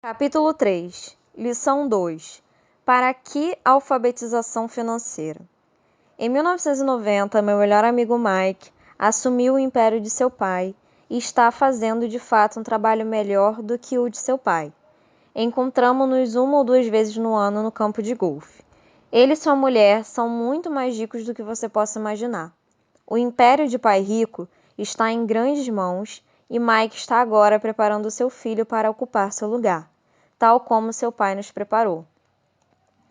Capítulo 3. Lição 2. Para que alfabetização financeira? Em 1990, meu melhor amigo Mike assumiu o império de seu pai e está fazendo de fato um trabalho melhor do que o de seu pai. Encontramo-nos 1 ou 2 vezes no ano no campo de golfe. Ele e sua mulher são muito mais ricos do que você possa imaginar. O império de pai rico está em grandes mãos e Mike está agora preparando seu filho para ocupar seu lugar, tal como seu pai nos preparou.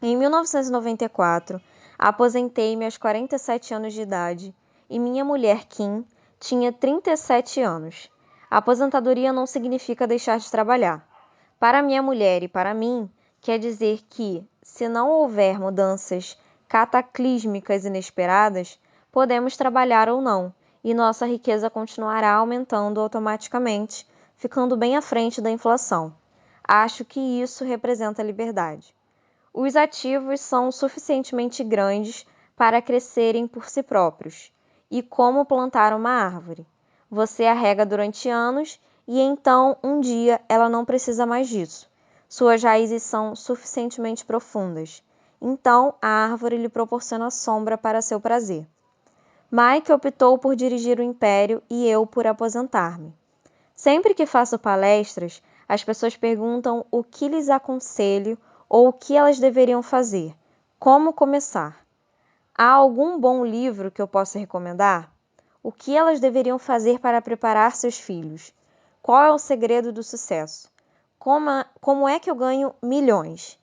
Em 1994, aposentei-me aos 47 anos de idade e minha mulher Kim tinha 37 anos. A aposentadoria não significa deixar de trabalhar. Para minha mulher e para mim, quer dizer que, se não houver mudanças cataclísmicas inesperadas, podemos trabalhar ou não, e nossa riqueza continuará aumentando automaticamente, ficando bem à frente da inflação. Acho que isso representa liberdade. Os ativos são suficientemente grandes para crescerem por si próprios, e como plantar uma árvore. Você a rega durante anos e então, um dia, ela não precisa mais disso. Suas raízes são suficientemente profundas. Então, a árvore lhe proporciona sombra para seu prazer. Mike optou por dirigir o império e eu por aposentar-me. Sempre que faço palestras, as pessoas perguntam o que lhes aconselho ou o que elas deveriam fazer. Como começar? Há algum bom livro que eu possa recomendar? O que elas deveriam fazer para preparar seus filhos? Qual é o segredo do sucesso? Como é que eu ganho milhões?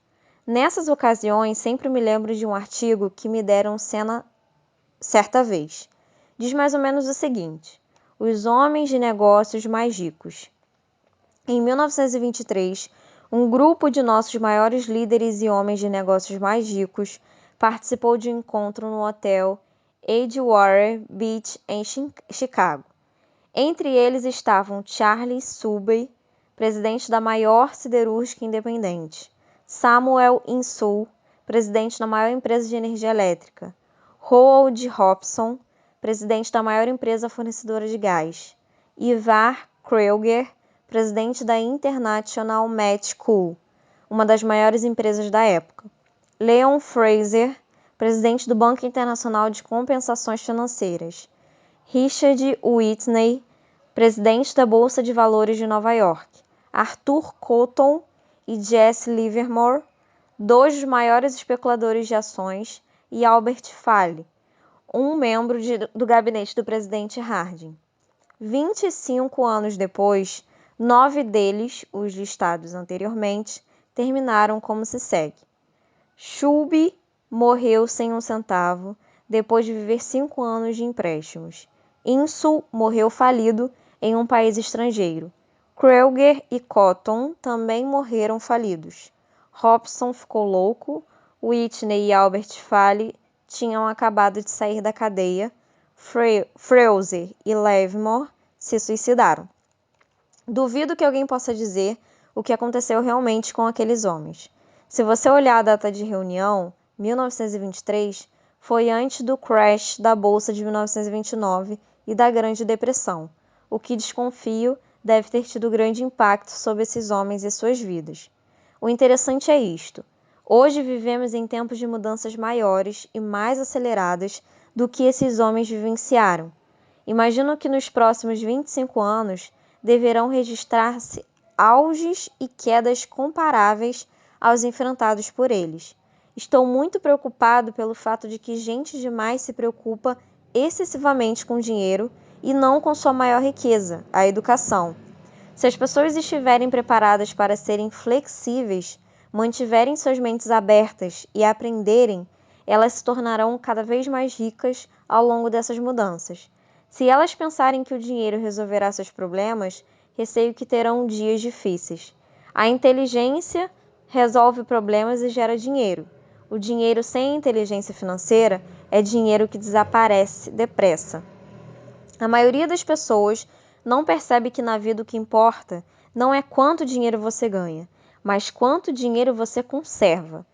Nessas ocasiões, sempre me lembro de um artigo que me deram certa vez. Diz mais ou menos o seguinte: os homens de negócios mais ricos. Em 1923, um grupo de nossos maiores líderes e homens de negócios mais ricos participou de um encontro no hotel Edgewater Beach, em Chicago. Entre eles estavam Charles Subey, presidente da maior siderúrgica independente, Samuel Insull, presidente da maior empresa de energia elétrica, Roald Hobson, presidente da maior empresa fornecedora de gás, Ivar Kreuger, presidente da International Met School, uma das maiores empresas da época, Leon Fraser, presidente do Banco Internacional de Compensações Financeiras, Richard Whitney, presidente da Bolsa de Valores de Nova York, Arthur Cotton e Jesse Livermore, 2 dos maiores especuladores de ações, e Albert Falle, um membro do gabinete do presidente Harding. 25 anos depois, 9 deles, os listados anteriormente, terminaram como se segue. Schulbe morreu sem um centavo, depois de viver 5 anos de empréstimos. Insull morreu falido em um país estrangeiro. Kreuger e Cotton também morreram falidos. Hobson ficou louco, Whitney e Albert Falle tinham acabado de sair da cadeia, Fraser e Livermore se suicidaram. Duvido que alguém possa dizer o que aconteceu realmente com aqueles homens. Se você olhar a data de reunião, 1923, foi antes do crash da Bolsa de 1929 e da Grande Depressão, o que desconfio deve ter tido grande impacto sobre esses homens e suas vidas. O interessante é isto. Hoje vivemos em tempos de mudanças maiores e mais aceleradas do que esses homens vivenciaram. Imagino que nos próximos 25 anos deverão registrar-se auges e quedas comparáveis aos enfrentados por eles. Estou muito preocupado pelo fato de que gente demais se preocupa excessivamente com dinheiro e não com sua maior riqueza, a educação. Se as pessoas estiverem preparadas para serem flexíveis, mantiverem suas mentes abertas e aprenderem, elas se tornarão cada vez mais ricas ao longo dessas mudanças. Se elas pensarem que o dinheiro resolverá seus problemas, receio que terão dias difíceis. A inteligência resolve problemas e gera dinheiro. O dinheiro sem inteligência financeira é dinheiro que desaparece depressa. A maioria das pessoas não percebe que na vida o que importa não é quanto dinheiro você ganha, mas quanto dinheiro você conserva.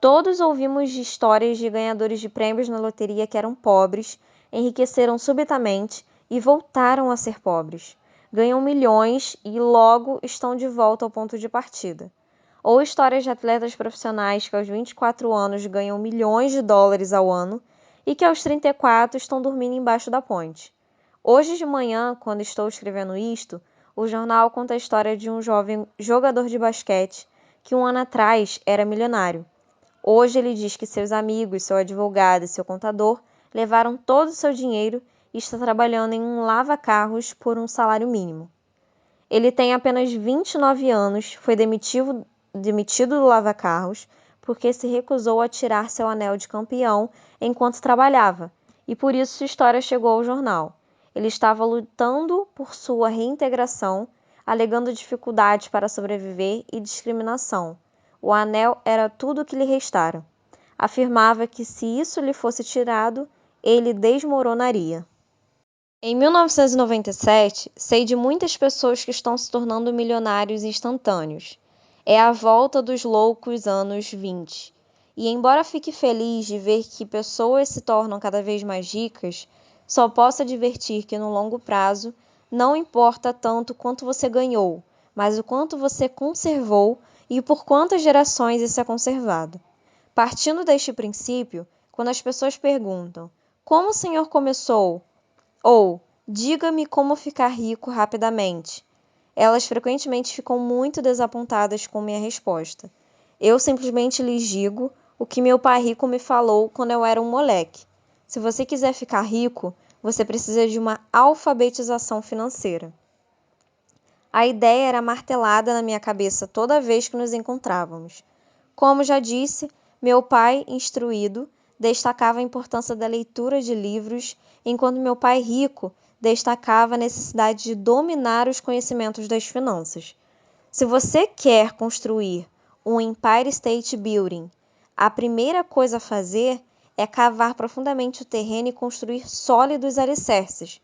Todos ouvimos de histórias de ganhadores de prêmios na loteria que eram pobres, enriqueceram subitamente e voltaram a ser pobres. Ganham milhões e logo estão de volta ao ponto de partida. ou histórias de atletas profissionais que aos 24 anos ganham milhões de dólares ao ano e que aos 34 estão dormindo embaixo da ponte. Hoje de manhã, quando estou escrevendo isto, o jornal conta a história de um jovem jogador de basquete que um ano atrás era milionário. Hoje ele diz que seus amigos, seu advogado e seu contador levaram todo o seu dinheiro e está trabalhando em um lava-carros por um salário mínimo. Ele tem apenas 29 anos, foi demitido do lava-carros porque se recusou a tirar seu anel de campeão enquanto trabalhava, e por isso sua história chegou ao jornal. Ele estava lutando por sua reintegração, alegando dificuldades para sobreviver e discriminação. O anel era tudo o que lhe restara. Afirmava que se isso lhe fosse tirado, ele desmoronaria. Em 1997, sei de muitas pessoas que estão se tornando milionários instantâneos. É a volta dos loucos anos 20. E embora fique feliz de ver que pessoas se tornam cada vez mais ricas, só posso advertir que no longo prazo não importa tanto quanto você ganhou, mas o quanto você conservou e por quantas gerações isso é conservado. Partindo deste princípio, quando as pessoas perguntam: como o senhor começou? Ou, diga-me como ficar rico rapidamente. Elas frequentemente ficam muito desapontadas com minha resposta. Eu simplesmente lhes digo o que meu pai rico me falou quando eu era um moleque. Se você quiser ficar rico, você precisa de uma alfabetização financeira. A ideia era martelada na minha cabeça toda vez que nos encontrávamos. Como já disse, meu pai, instruído, destacava a importância da leitura de livros, enquanto meu pai rico destacava a necessidade de dominar os conhecimentos das finanças. Se você quer construir um Empire State Building, a primeira coisa a fazer é cavar profundamente o terreno e construir sólidos alicerces.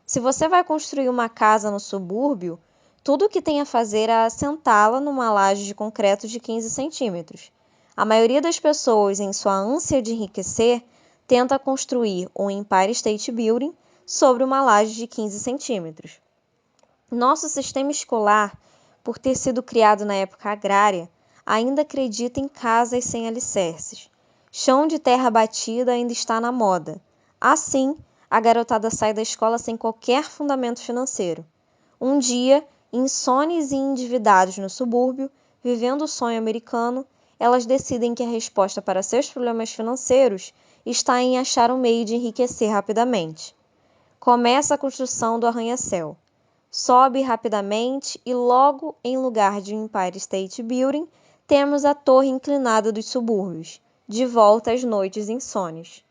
Se você vai construir uma casa no subúrbio, tudo o que tem a fazer é assentá-la numa laje de concreto de 15 centímetros. A maioria das pessoas, em sua ânsia de enriquecer, tenta construir um Empire State Building sobre uma laje de 15 centímetros. Nosso sistema escolar, por ter sido criado na época agrária, ainda acredita em casas sem alicerces. Chão de terra batida ainda está na moda. Assim, a garotada sai da escola sem qualquer fundamento financeiro. Um dia, insones e endividados no subúrbio, vivendo o sonho americano, elas decidem que a resposta para seus problemas financeiros está em achar um meio de enriquecer rapidamente. Começa a construção do arranha-céu. Sobe rapidamente e logo, em lugar de um Empire State Building, temos a torre inclinada dos subúrbios, de volta às noites insones.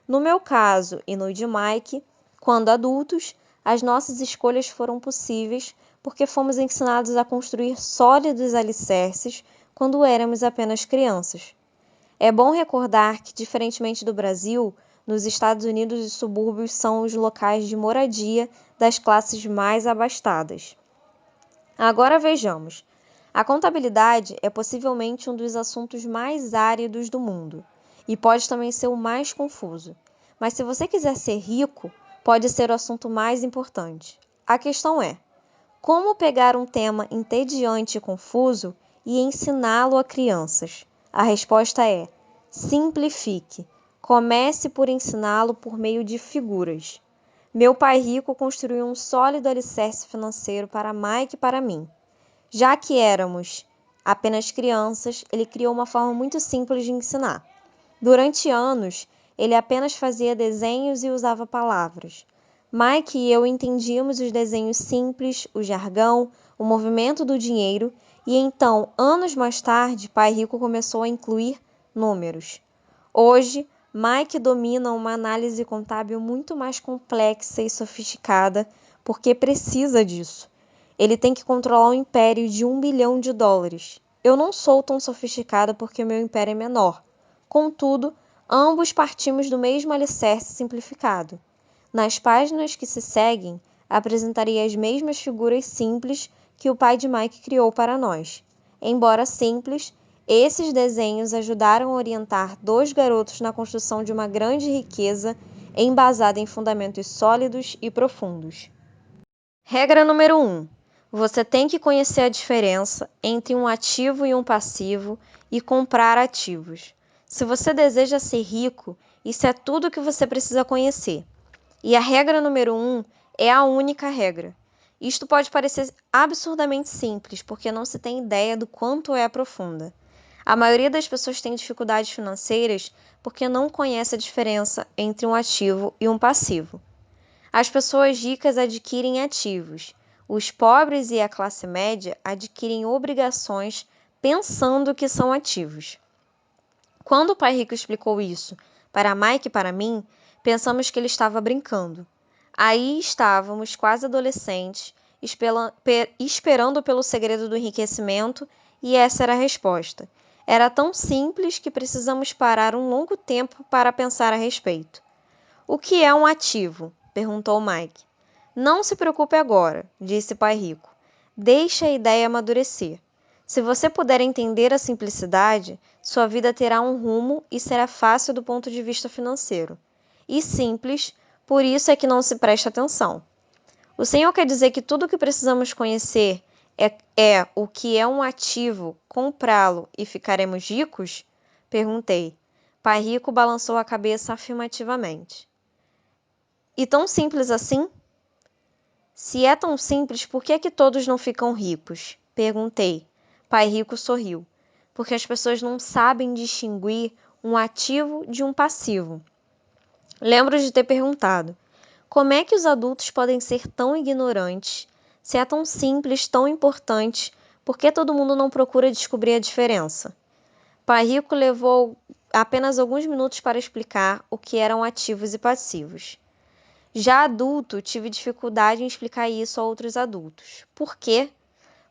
No meu caso e no de Mike, quando adultos, as nossas escolhas foram possíveis porque fomos ensinados a construir sólidos alicerces quando éramos apenas crianças. É bom recordar que, diferentemente do Brasil, nos Estados Unidos os subúrbios são os locais de moradia das classes mais abastadas. Agora vejamos. A contabilidade é possivelmente um dos assuntos mais áridos do mundo e pode também ser o mais confuso. Mas se você quiser ser rico, pode ser o assunto mais importante. A questão é: como pegar um tema entediante e confuso e ensiná-lo a crianças? A resposta é: simplifique. Comece por ensiná-lo por meio de figuras. Meu pai rico construiu um sólido alicerce financeiro para Mike e para mim. Já que éramos apenas crianças, ele criou uma forma muito simples de ensinar. Durante anos, ele apenas fazia desenhos e usava palavras. Mike e eu entendíamos os desenhos simples, o jargão, o movimento do dinheiro, e então, anos mais tarde, Pai Rico começou a incluir números. Hoje, Mike domina uma análise contábil muito mais complexa e sofisticada porque precisa disso. Ele tem que controlar um império de $1 bilhão. Eu não sou tão sofisticada porque meu império é menor. Contudo, ambos partimos do mesmo alicerce simplificado. Nas páginas que se seguem, apresentarei as mesmas figuras simples que o pai de Mike criou para nós. Embora simples, esses desenhos ajudaram a orientar dois garotos na construção de uma grande riqueza embasada em fundamentos sólidos e profundos. Regra número 1. Você tem que conhecer a diferença entre um ativo e um passivo e comprar ativos. Se você deseja ser rico, isso é tudo que você precisa conhecer. E a regra número 1 é a única regra. Isto pode parecer absurdamente simples, porque não se tem ideia do quanto é profunda. A maioria das pessoas tem dificuldades financeiras porque não conhece a diferença entre um ativo e um passivo. As pessoas ricas adquirem ativos. Os pobres e a classe média adquirem obrigações pensando que são ativos. Quando o pai rico explicou isso para Mike e para mim, pensamos que ele estava brincando. Aí estávamos, quase adolescentes, esperando pelo segredo do enriquecimento, e essa era a resposta. Era tão simples que precisamos parar um longo tempo para pensar a respeito. O que é um ativo? Perguntou Mike. Não se preocupe agora, disse Pai Rico. Deixe a ideia amadurecer. Se você puder entender a simplicidade, sua vida terá um rumo e será fácil do ponto de vista financeiro. E simples, por isso é que não se presta atenção. O Senhor quer dizer que tudo o que precisamos conhecer é o que é um ativo, comprá-lo e ficaremos ricos? Perguntei. Pai Rico balançou a cabeça afirmativamente. E tão simples assim? Se é tão simples, por que é que todos não ficam ricos? Perguntei. Pai Rico sorriu. Porque as pessoas não sabem distinguir um ativo de um passivo. Lembro de ter perguntado: como é que os adultos podem ser tão ignorantes? Se é tão simples, tão importante, por que todo mundo não procura descobrir a diferença? Pai Rico levou apenas alguns minutos para explicar o que eram ativos e passivos. Já adulto, tive dificuldade em explicar isso a outros adultos. Por quê?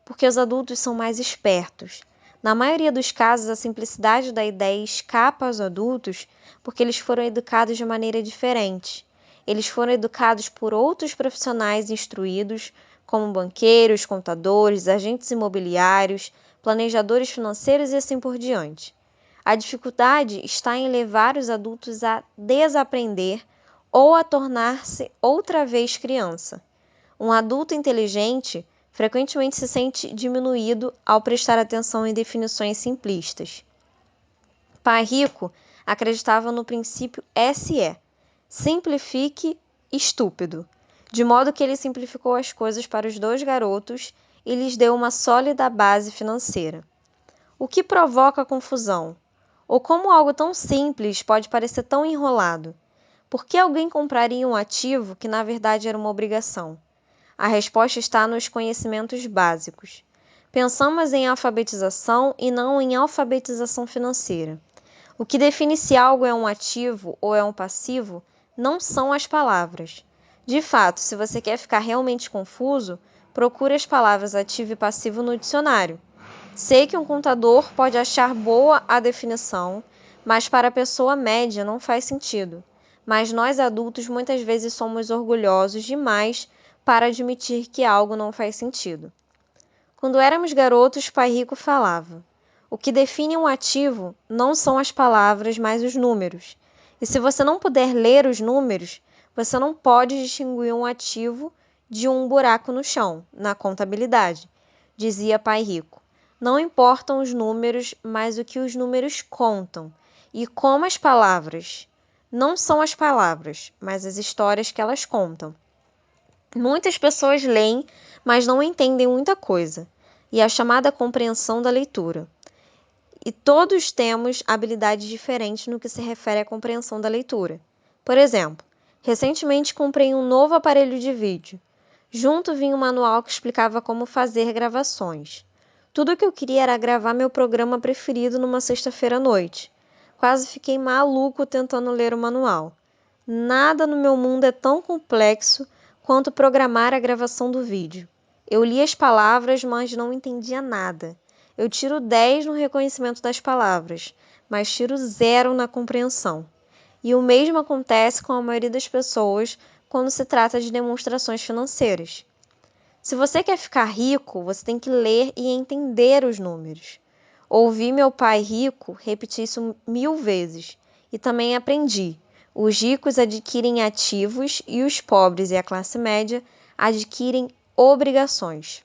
Porque os adultos são mais espertos. Na maioria dos casos, a simplicidade da ideia escapa aos adultos porque eles foram educados de maneira diferente. Eles foram educados por outros profissionais instruídos, como banqueiros, contadores, agentes imobiliários, planejadores financeiros e assim por diante. A dificuldade está em levar os adultos a desaprender ou a tornar-se outra vez criança. Um adulto inteligente frequentemente se sente diminuído ao prestar atenção em definições simplistas. Pai Rico acreditava no princípio SE, simplifique estúpido, de modo que ele simplificou as coisas para os dois garotos e lhes deu uma sólida base financeira. O que provoca confusão? Ou como algo tão simples pode parecer tão enrolado? Por que alguém compraria um ativo que na verdade era uma obrigação? A resposta está nos conhecimentos básicos. Pensamos em alfabetização e não em alfabetização financeira. O que define se algo é um ativo ou é um passivo não são as palavras. De fato, se você quer ficar realmente confuso, procure as palavras ativo e passivo no dicionário. Sei que um contador pode achar boa a definição, mas para a pessoa média não faz sentido. Mas nós adultos muitas vezes somos orgulhosos demais para admitir que algo não faz sentido. Quando éramos garotos, Pai Rico falava: o que define um ativo não são as palavras, mas os números. E se você não puder ler os números, você não pode distinguir um ativo de um buraco no chão, na contabilidade, dizia Pai Rico. Não importam os números, mas o que os números contam. E como as palavras. Não são as palavras, mas as histórias que elas contam. Muitas pessoas leem, mas não entendem muita coisa. E a chamada compreensão da leitura. E todos temos habilidades diferentes no que se refere à compreensão da leitura. Por exemplo, recentemente comprei um novo aparelho de vídeo. Junto vinha um manual que explicava como fazer gravações. Tudo o que eu queria era gravar meu programa preferido numa sexta-feira à noite. Quase fiquei maluco tentando ler o manual. Nada no meu mundo é tão complexo quanto programar a gravação do vídeo. Eu li as palavras, mas não entendia nada. Eu tiro 10 no reconhecimento das palavras, mas tiro 0 na compreensão. E o mesmo acontece com a maioria das pessoas quando se trata de demonstrações financeiras. Se você quer ficar rico, você tem que ler e entender os números. Ouvi meu pai rico repetir isso 1000 vezes e também aprendi. Os ricos adquirem ativos e os pobres e a classe média adquirem obrigações.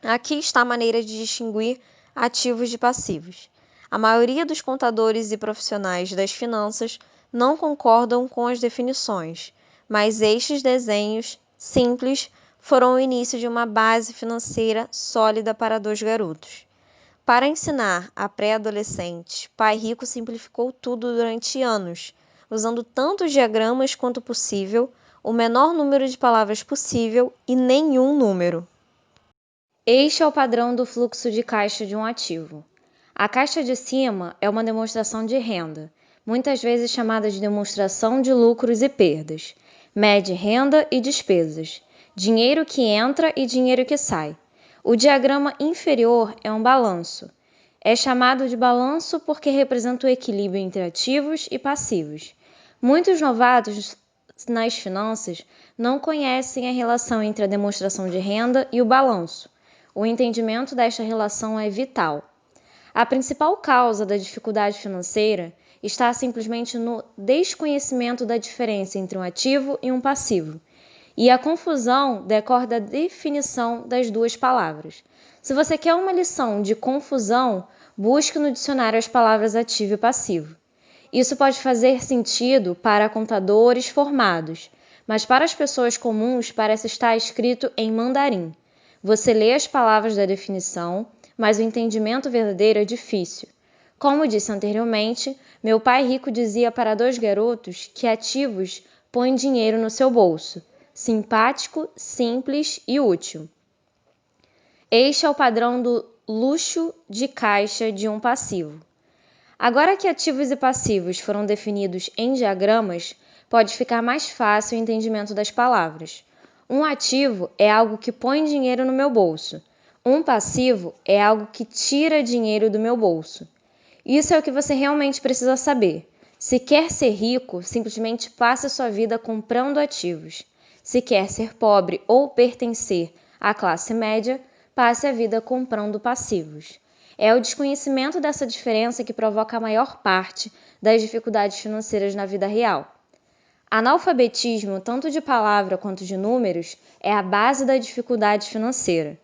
Aqui está a maneira de distinguir ativos de passivos. A maioria dos contadores e profissionais das finanças não concordam com as definições, mas estes desenhos simples foram o início de uma base financeira sólida para dois garotos. Para ensinar a pré-adolescentes, Pai Rico simplificou tudo durante anos, usando tantos diagramas quanto possível, o menor número de palavras possível e nenhum número. Este é o padrão do fluxo de caixa de um ativo. A caixa de cima é uma demonstração de renda, muitas vezes chamada de demonstração de lucros e perdas. Mede renda e despesas, dinheiro que entra e dinheiro que sai. O diagrama inferior é um balanço. É chamado de balanço porque representa o equilíbrio entre ativos e passivos. Muitos novatos nas finanças não conhecem a relação entre a demonstração de renda e o balanço. O entendimento desta relação é vital. A principal causa da dificuldade financeira está simplesmente no desconhecimento da diferença entre um ativo e um passivo. E a confusão decorre da definição das duas palavras. Se você quer uma lição de confusão, busque no dicionário as palavras ativo e passivo. Isso pode fazer sentido para contadores formados, mas para as pessoas comuns parece estar escrito em mandarim. Você lê as palavras da definição, mas o entendimento verdadeiro é difícil. Como disse anteriormente, meu pai rico dizia para dois garotos que ativos põem dinheiro no seu bolso. Simpático, simples e útil. Este é o padrão do luxo de caixa de um passivo. Agora que ativos e passivos foram definidos em diagramas, pode ficar mais fácil o entendimento das palavras. Um ativo é algo que põe dinheiro no meu bolso. Um passivo é algo que tira dinheiro do meu bolso. Isso é o que você realmente precisa saber. Se quer ser rico, simplesmente passe sua vida comprando ativos. Se quer ser pobre ou pertencer à classe média, passe a vida comprando passivos. É o desconhecimento dessa diferença que provoca a maior parte das dificuldades financeiras na vida real. Analfabetismo, tanto de palavra quanto de números, é a base da dificuldade financeira.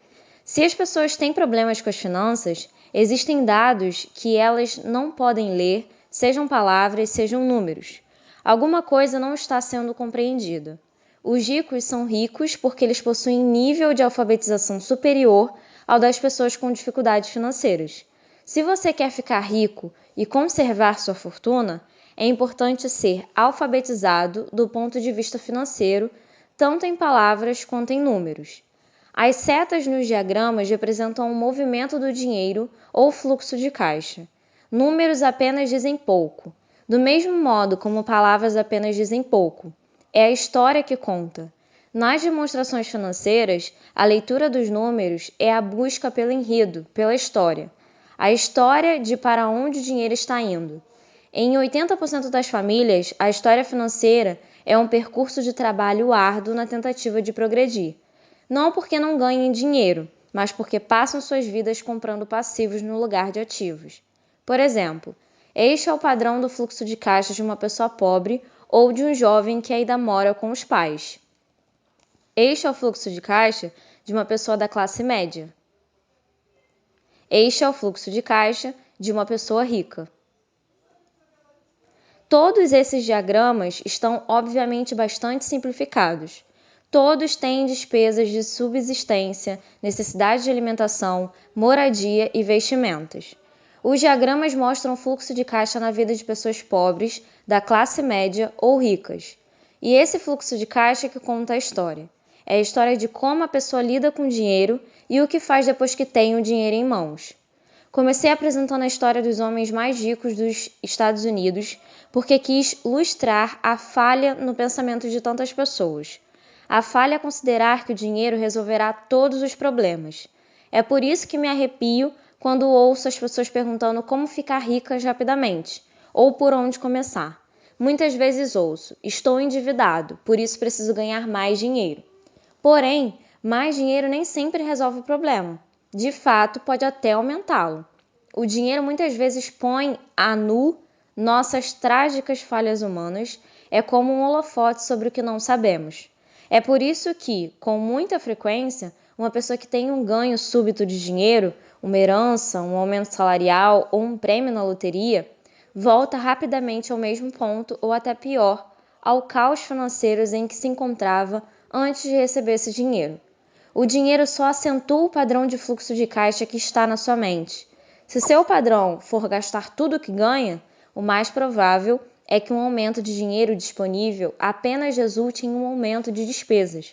Se as pessoas têm problemas com as finanças, existem dados que elas não podem ler, sejam palavras, sejam números. Alguma coisa não está sendo compreendida. Os ricos são ricos porque eles possuem nível de alfabetização superior ao das pessoas com dificuldades financeiras. Se você quer ficar rico e conservar sua fortuna, é importante ser alfabetizado do ponto de vista financeiro, tanto em palavras quanto em números. As setas nos diagramas representam o movimento do dinheiro ou fluxo de caixa. Números apenas dizem pouco, do mesmo modo como palavras apenas dizem pouco. É a história que conta. Nas demonstrações financeiras, a leitura dos números é a busca pelo enredo, pela história. A história de para onde o dinheiro está indo. Em 80% das famílias, a história financeira é um percurso de trabalho árduo na tentativa de progredir. Não porque não ganhem dinheiro, mas porque passam suas vidas comprando passivos no lugar de ativos. Por exemplo, este é o padrão do fluxo de caixa de uma pessoa pobre ou de um jovem que ainda mora com os pais. Este é o fluxo de caixa de uma pessoa da classe média. Este é o fluxo de caixa de uma pessoa rica. Todos esses diagramas estão obviamente bastante simplificados. Todos têm despesas de subsistência, necessidade de alimentação, moradia e vestimentas. Os diagramas mostram o fluxo de caixa na vida de pessoas pobres, da classe média ou ricas. E esse fluxo de caixa é que conta a história. É a história de como a pessoa lida com o dinheiro e o que faz depois que tem o dinheiro em mãos. Comecei apresentando a história dos homens mais ricos dos Estados Unidos porque quis ilustrar a falha no pensamento de tantas pessoas. A falha é considerar que o dinheiro resolverá todos os problemas. É por isso que me arrepio quando ouço as pessoas perguntando como ficar ricas rapidamente, ou por onde começar. Muitas vezes ouço, estou endividado, por isso preciso ganhar mais dinheiro. Porém, mais dinheiro nem sempre resolve o problema. De fato, pode até aumentá-lo. O dinheiro muitas vezes põe a nu nossas trágicas falhas humanas, é como um holofote sobre o que não sabemos. É por isso que, com muita frequência, Uma pessoa que tem um ganho súbito de dinheiro, uma herança, um aumento salarial ou um prêmio na loteria, volta rapidamente ao mesmo ponto ou até pior, ao caos financeiro em que se encontrava antes de receber esse dinheiro. O dinheiro só acentua o padrão de fluxo de caixa que está na sua mente. Se seu padrão for gastar tudo o que ganha, o mais provável é que um aumento de dinheiro disponível apenas resulte em um aumento de despesas.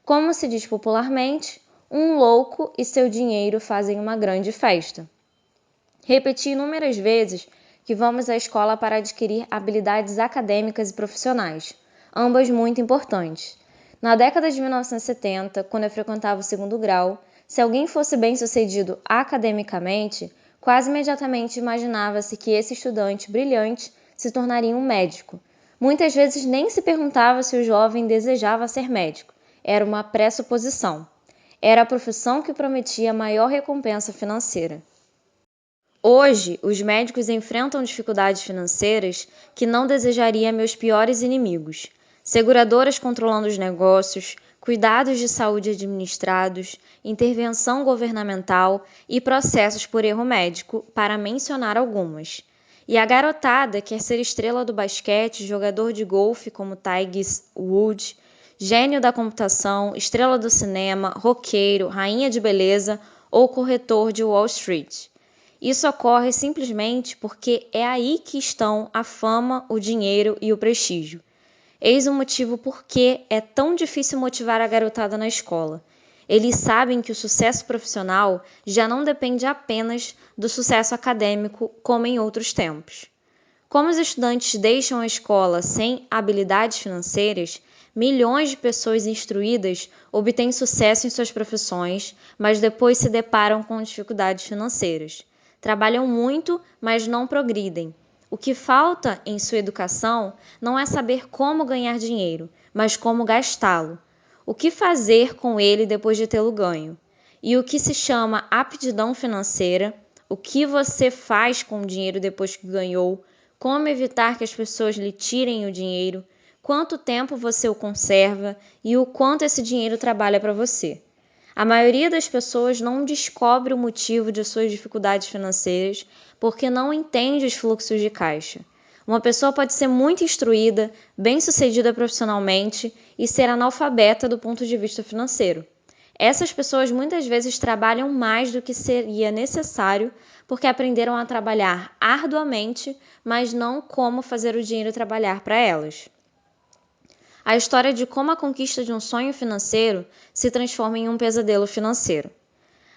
Como se diz popularmente, um louco e seu dinheiro fazem uma grande festa. Repeti inúmeras vezes que vamos à escola para adquirir habilidades acadêmicas e profissionais, ambas muito importantes. Na década de 1970, quando eu frequentava o segundo grau, se alguém fosse bem-sucedido academicamente, quase imediatamente imaginava-se que esse estudante brilhante se tornaria um médico. Muitas vezes nem se perguntava se o jovem desejava ser médico. Era uma pressuposição. Era a profissão que prometia maior recompensa financeira. Hoje, os médicos enfrentam dificuldades financeiras que não desejaria a meus piores inimigos. Seguradoras controlando os negócios, cuidados de saúde administrados, intervenção governamental e processos por erro médico, para mencionar algumas. E a garotada quer ser estrela do basquete, jogador de golfe como Tiger Woods, gênio da computação, estrela do cinema, roqueiro, rainha de beleza ou corretor de Wall Street. Isso ocorre simplesmente porque é aí que estão a fama, o dinheiro e o prestígio. Eis o motivo por que é tão difícil motivar a garotada na escola. Eles sabem que o sucesso profissional já não depende apenas do sucesso acadêmico como em outros tempos. Como os estudantes deixam a escola sem habilidades financeiras, milhões de pessoas instruídas obtêm sucesso em suas profissões, mas depois se deparam com dificuldades financeiras. Trabalham muito, mas não progridem. O que falta em sua educação não é saber como ganhar dinheiro, mas como gastá-lo. O que fazer com ele depois de tê-lo ganho? E o que se chama aptidão financeira, o que você faz com o dinheiro depois que ganhou, como evitar que as pessoas lhe tirem o dinheiro, quanto tempo você o conserva e o quanto esse dinheiro trabalha para você. A maioria das pessoas não descobre o motivo de suas dificuldades financeiras porque não entende os fluxos de caixa. Uma pessoa pode ser muito instruída, bem-sucedida profissionalmente e ser analfabeta do ponto de vista financeiro. Essas pessoas muitas vezes trabalham mais do que seria necessário porque aprenderam a trabalhar arduamente, mas não como fazer o dinheiro trabalhar para elas. A história de como a conquista de um sonho financeiro se transforma em um pesadelo financeiro.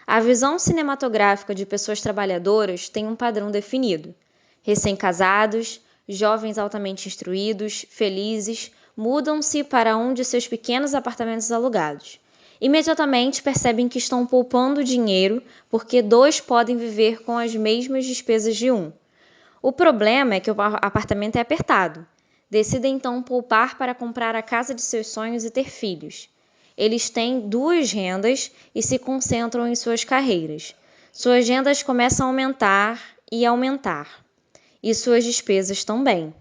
A visão cinematográfica de pessoas trabalhadoras tem um padrão definido. Recém-casados, jovens altamente instruídos, felizes, mudam-se para um de seus pequenos apartamentos alugados. Imediatamente percebem que estão poupando dinheiro porque dois podem viver com as mesmas despesas de um. O problema é que o apartamento é apertado. Decidem então poupar para comprar a casa de seus sonhos e ter filhos. Eles têm duas rendas e se concentram em suas carreiras. Suas rendas começam a aumentar e aumentar. E suas despesas também.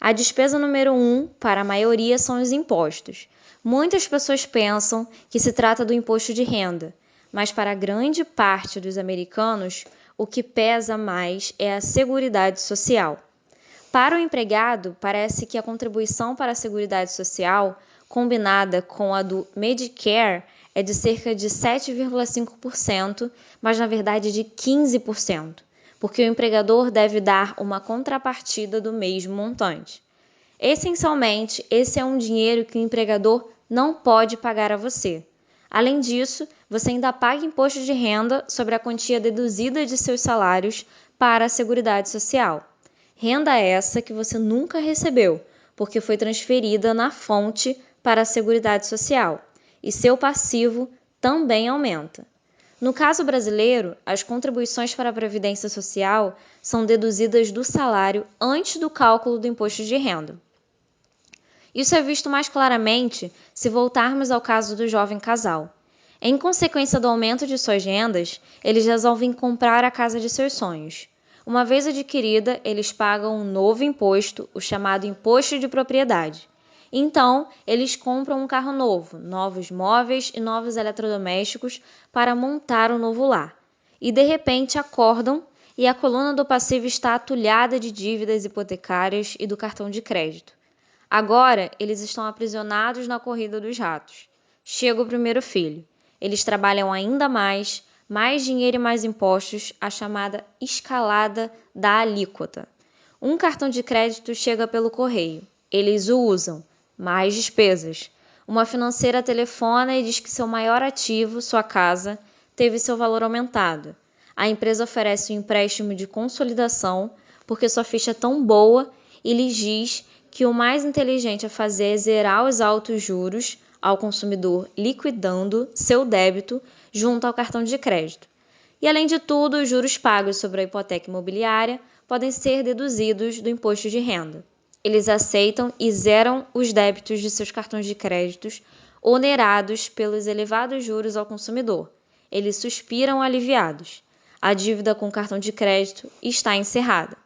A despesa número 1 para a maioria são os impostos. Muitas pessoas pensam que se trata do imposto de renda, mas para a grande parte dos americanos, o que pesa mais é a Seguridade Social. Para o empregado, parece que a contribuição para a Seguridade Social, combinada com a do Medicare, é de cerca de 7,5%, mas na verdade de 15%, porque o empregador deve dar uma contrapartida do mesmo montante. Essencialmente, esse é um dinheiro que o empregador não pode pagar a você. Além disso, você ainda paga imposto de renda sobre a quantia deduzida de seus salários para a Seguridade Social. Renda essa que você nunca recebeu, porque foi transferida na fonte para a Seguridade Social, e seu passivo também aumenta. No caso brasileiro, as contribuições para a Previdência Social são deduzidas do salário antes do cálculo do imposto de renda. Isso é visto mais claramente se voltarmos ao caso do jovem casal. Em consequência do aumento de suas rendas, eles resolvem comprar a casa de seus sonhos. Uma vez adquirida, eles pagam um novo imposto, o chamado imposto de propriedade. Então, eles compram um carro novo, novos móveis e novos eletrodomésticos para montar um novo lar. E de repente acordam e a coluna do passivo está atulhada de dívidas hipotecárias e do cartão de crédito. Agora, eles estão aprisionados na corrida dos ratos. Chega o primeiro filho. Eles trabalham ainda mais, mais dinheiro e mais impostos, a chamada escalada da alíquota. Um cartão de crédito chega pelo correio. Eles o usam. Mais despesas. Uma financeira telefona e diz que seu maior ativo, sua casa, teve seu valor aumentado. A empresa oferece um empréstimo de consolidação porque sua ficha é tão boa e lhes diz que o mais inteligente a fazer é zerar os altos juros ao consumidor, liquidando seu débito junto ao cartão de crédito. E, além de tudo, os juros pagos sobre a hipoteca imobiliária podem ser deduzidos do imposto de renda. Eles aceitam e zeram os débitos de seus cartões de créditos onerados pelos elevados juros ao consumidor. Eles suspiram aliviados. A dívida com o cartão de crédito está encerrada.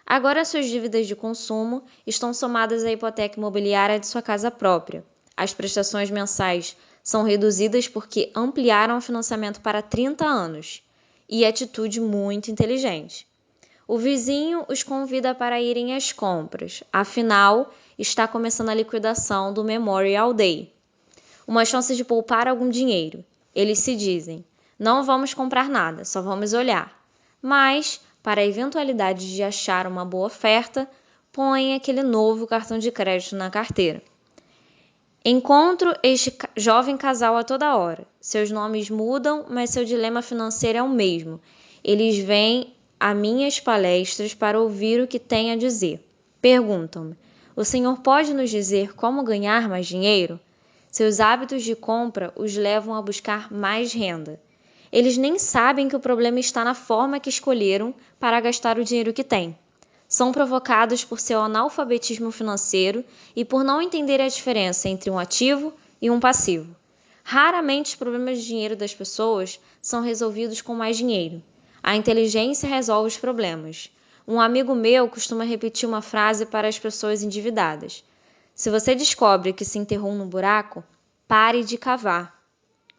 Agora suas dívidas de consumo estão somadas à hipoteca imobiliária de sua casa própria. As prestações mensais são reduzidas porque ampliaram o financiamento para 30 anos. E atitude muito inteligente. O vizinho os convida para irem às compras, afinal, está começando a liquidação do Memorial Day. Uma chance de poupar algum dinheiro. Eles se dizem, não vamos comprar nada, só vamos olhar. Mas, para a eventualidade de achar uma boa oferta, põe aquele novo cartão de crédito na carteira. Encontro este jovem casal a toda hora. Seus nomes mudam, mas seu dilema financeiro é o mesmo. Eles vêm a minhas palestras para ouvir o que tem a dizer. Perguntam-me, o senhor pode nos dizer como ganhar mais dinheiro? Seus hábitos de compra os levam a buscar mais renda. Eles nem sabem que o problema está na forma que escolheram para gastar o dinheiro que têm. São provocados por seu analfabetismo financeiro e por não entender a diferença entre um ativo e um passivo. Raramente os problemas de dinheiro das pessoas são resolvidos com mais dinheiro. A inteligência resolve os problemas. Um amigo meu costuma repetir uma frase para as pessoas endividadas. Se você descobre que se enterrou num buraco, pare de cavar.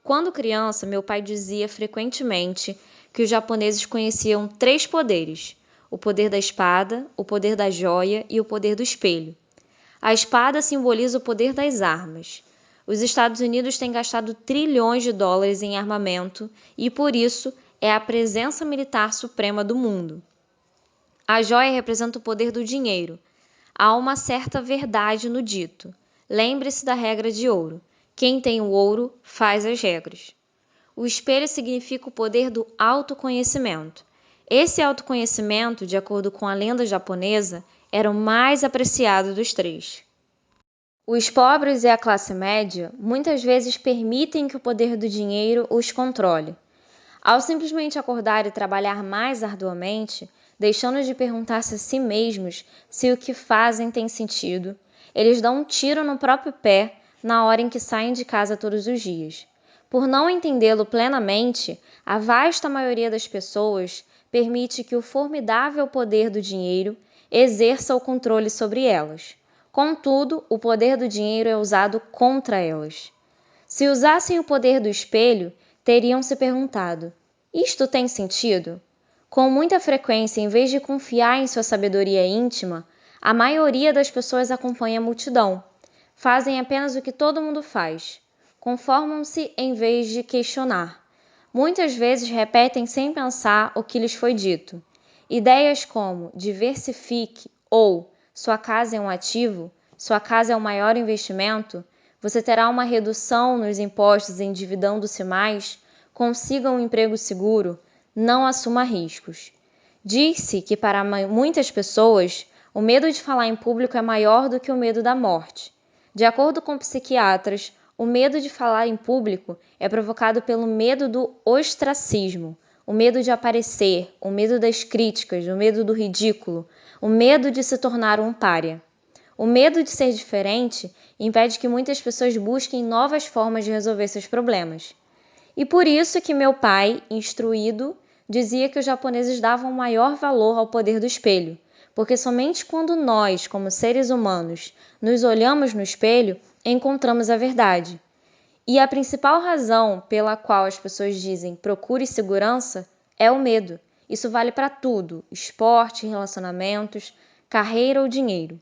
Quando criança, meu pai dizia frequentemente que os japoneses conheciam 3 poderes: o poder da espada, o poder da joia e o poder do espelho. A espada simboliza o poder das armas. Os Estados Unidos têm gastado trilhões de dólares em armamento e, por isso, é a presença militar suprema do mundo. A joia representa o poder do dinheiro. Há uma certa verdade no dito. Lembre-se da regra de ouro. Quem tem o ouro faz as regras. O espelho significa o poder do autoconhecimento. Esse autoconhecimento, de acordo com a lenda japonesa, era o mais apreciado dos 3. Os pobres e a classe média muitas vezes permitem que o poder do dinheiro os controle. Ao simplesmente acordar e trabalhar mais arduamente, deixando de perguntar-se a si mesmos se o que fazem tem sentido, eles dão um tiro no próprio pé na hora em que saem de casa todos os dias. Por não entendê-lo plenamente, a vasta maioria das pessoas permite que o formidável poder do dinheiro exerça o controle sobre elas. Contudo, o poder do dinheiro é usado contra elas. Se usassem o poder do espelho, teriam se perguntado: isto tem sentido? Com muita frequência, em vez de confiar em sua sabedoria íntima, a maioria das pessoas acompanha a multidão. Fazem apenas o que todo mundo faz. Conformam-se em vez de questionar. Muitas vezes repetem sem pensar o que lhes foi dito. Ideias como diversifique ou sua casa é um ativo, sua casa é o maior investimento, você terá uma redução nos impostos endividando-se mais, consiga um emprego seguro, não assuma riscos. Diz-se que para muitas pessoas, o medo de falar em público é maior do que o medo da morte. De acordo com psiquiatras, o medo de falar em público é provocado pelo medo do ostracismo, o medo de aparecer, o medo das críticas, o medo do ridículo, o medo de se tornar um pária. O medo de ser diferente impede que muitas pessoas busquem novas formas de resolver seus problemas. E por isso que meu pai, instruído, dizia que os japoneses davam maior valor ao poder do espelho, porque somente quando nós, como seres humanos, nos olhamos no espelho, encontramos a verdade. E a principal razão pela qual as pessoas dizem procure segurança é o medo. Isso vale para tudo: esporte, relacionamentos, carreira ou dinheiro.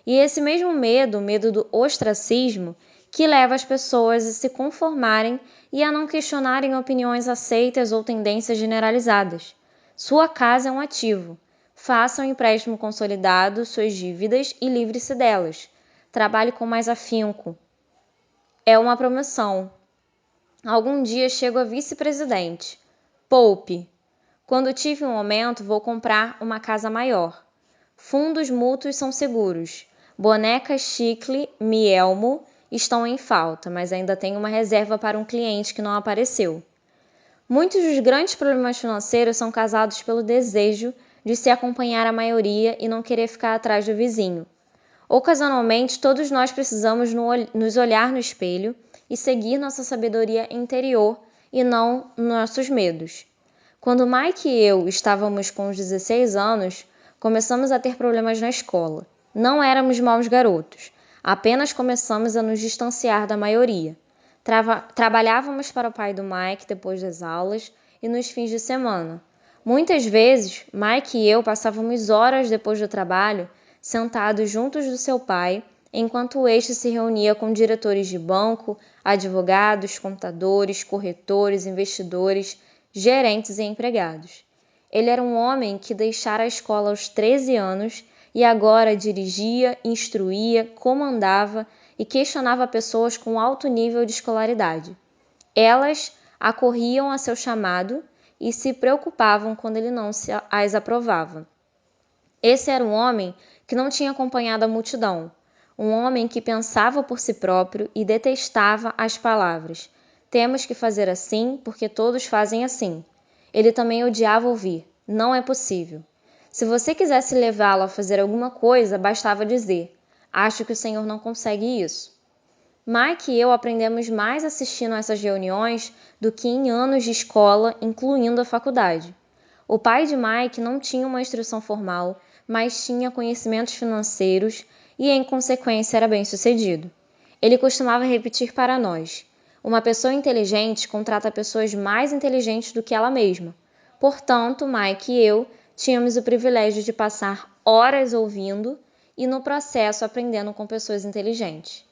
E esse mesmo medo, o medo do ostracismo, que leva as pessoas a se conformarem e a não questionarem opiniões aceitas ou tendências generalizadas. Sua casa é um ativo. Faça um empréstimo consolidado, suas dívidas e livre-se delas. Trabalhe com mais afinco. É uma promoção. Algum dia chego a vice-presidente. Poupe. Quando tive um aumento, vou comprar uma casa maior. Fundos mútuos são seguros. Bonecas Chicle, Mielmo estão em falta, mas ainda tenho uma reserva para um cliente que não apareceu. Muitos dos grandes problemas financeiros são causados pelo desejo de se acompanhar a maioria e não querer ficar atrás do vizinho. Ocasionalmente, todos nós precisamos nos olhar no espelho e seguir nossa sabedoria interior e não nossos medos. Quando Mike e eu estávamos com os 16 anos, começamos a ter problemas na escola. Não éramos maus garotos, apenas começamos a nos distanciar da maioria. Trabalhávamos para o pai do Mike depois das aulas e nos fins de semana. Muitas vezes, Mike e eu passávamos horas depois do trabalho sentados juntos do seu pai, enquanto este se reunia com diretores de banco, advogados, contadores, corretores, investidores, gerentes e empregados. Ele era um homem que deixara a escola aos 13 anos e agora dirigia, instruía, comandava e questionava pessoas com alto nível de escolaridade. Elas acorriam a seu chamado e se preocupavam quando ele não as aprovava. Esse era um homem que não tinha acompanhado a multidão, um homem que pensava por si próprio e detestava as palavras: temos que fazer assim porque todos fazem assim. Ele também odiava ouvir: não é possível. Se você quisesse levá-lo a fazer alguma coisa, bastava dizer: acho que o Senhor não consegue isso. Mike e eu aprendemos mais assistindo a essas reuniões do que em anos de escola, incluindo a faculdade. O pai de Mike não tinha uma instrução formal, mas tinha conhecimentos financeiros e, em consequência, era bem-sucedido. Ele costumava repetir para nós: uma pessoa inteligente contrata pessoas mais inteligentes do que ela mesma. Portanto, Mike e eu tínhamos o privilégio de passar horas ouvindo e, no processo, aprendendo com pessoas inteligentes.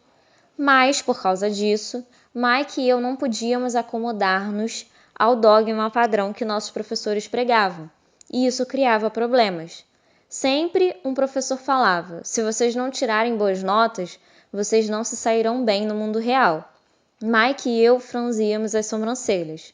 Mas, por causa disso, Mike e eu não podíamos acomodar-nos ao dogma padrão que nossos professores pregavam, e isso criava problemas. Sempre um professor falava: se vocês não tirarem boas notas, vocês não se sairão bem no mundo real. Mike e eu franzíamos as sobrancelhas.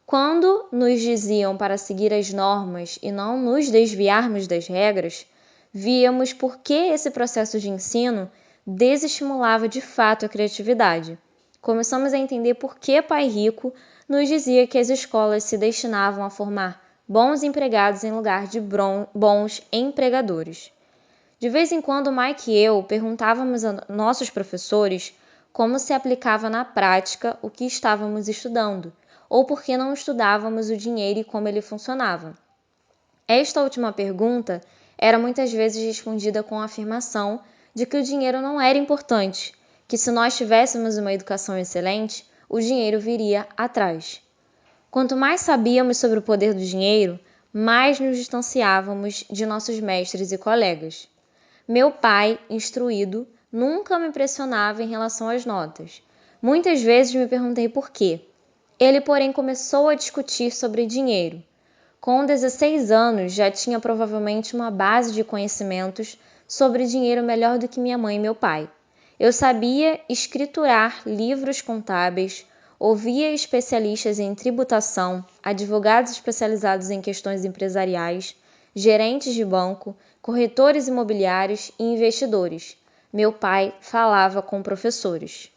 Quando nos diziam para seguir as normas e não nos desviarmos das regras, víamos por que esse processo de ensino desestimulava de fato a criatividade. Começamos a entender por que Pai Rico nos dizia que as escolas se destinavam a formar bons empregados em lugar de bons empregadores. De vez em quando, Mike e eu perguntávamos a nossos professores como se aplicava na prática o que estávamos estudando, ou por que não estudávamos o dinheiro e como ele funcionava. Esta última pergunta era muitas vezes respondida com a afirmação de que o dinheiro não era importante, que se nós tivéssemos uma educação excelente, o dinheiro viria atrás. Quanto mais sabíamos sobre o poder do dinheiro, mais nos distanciávamos de nossos mestres e colegas. Meu pai, instruído, nunca me pressionava em relação às notas. Muitas vezes me perguntei por quê. Ele, porém, começou a discutir sobre dinheiro. Com 16 anos, já tinha provavelmente uma base de conhecimentos sobre dinheiro melhor do que minha mãe e meu pai. Eu sabia escriturar livros contábeis, ouvia especialistas em tributação, advogados especializados em questões empresariais, gerentes de banco, corretores imobiliários e investidores. Meu pai falava com professores.